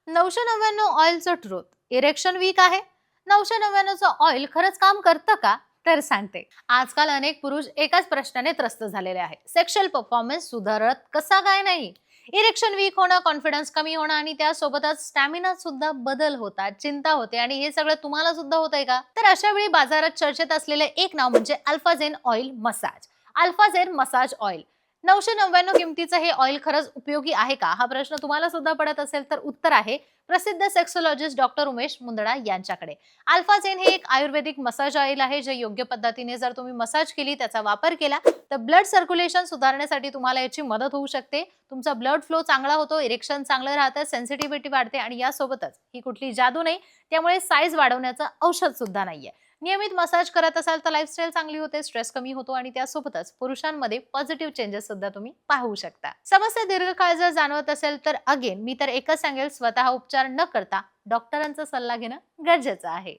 999 ऑइलचं truth. Erection weak आहे. 999चं oil खरंच काम करतं का? तर सांगते. आजकाल अनेक पुरुष एकाच प्रश्नाने त्रस्त झालेले आहे. सेक्शुअल परफॉर्मन्स सुधारत कसा काय नाही? इरेक्शन वीक होणं, कॉन्फिडन्स कमी होणं आणि त्यासोबतच स्टॅमिना सुद्धा बदल होतात, चिंता होते आणि हे सगळं तुम्हाला सुद्धा होतंय का? तर अशा वेळी बाजारात चर्चेत असलेले एक नाव म्हणजे Alphazen oil massage. Alphazen massage oil. 999 किमतीचं हे ऑइल खरंच उपयोगी आहे का? हा प्रश्न तुम्हाला सुद्धा पडत असेल तर उत्तर आहे प्रसिद्ध सेक्सोलॉजिस्ट डॉक्टर उमेश मुंदडा यांच्याकडे. अल्फाझेन हे एक आयुर्वेदिक मसाज ऑइल आहे जे योग्य पद्धतीने जर तुम्ही मसाज केली, त्याचा वापर केला तर ब्लड सर्क्युलेशन सुधारण्यासाठी तुम्हाला याची मदत होऊ शकते. तुमचा ब्लड फ्लो चांगला होतो, इरेक्शन चांगलं राहतं, सेन्सिटिव्हिटी वाढते आणि यासोबतच ही कुठली जादू नाही, त्यामुळे साईज वाढवण्याचं औषध सुद्धा नाहीये. नियमित मसाज करत असाल तर लाईफस्टाईल चांगली होते, स्ट्रेस कमी होतो आणि त्यासोबतच पुरुषांमध्ये पॉझिटिव्ह चेंजेस सुद्धा तुम्ही पाहू शकता. समस्या दीर्घकाळ जर जाणवत असेल तर मी तर एकच सांगेल, स्वतः उपचार न करता डॉक्टरांचा सल्ला घेणं गरजेचं आहे.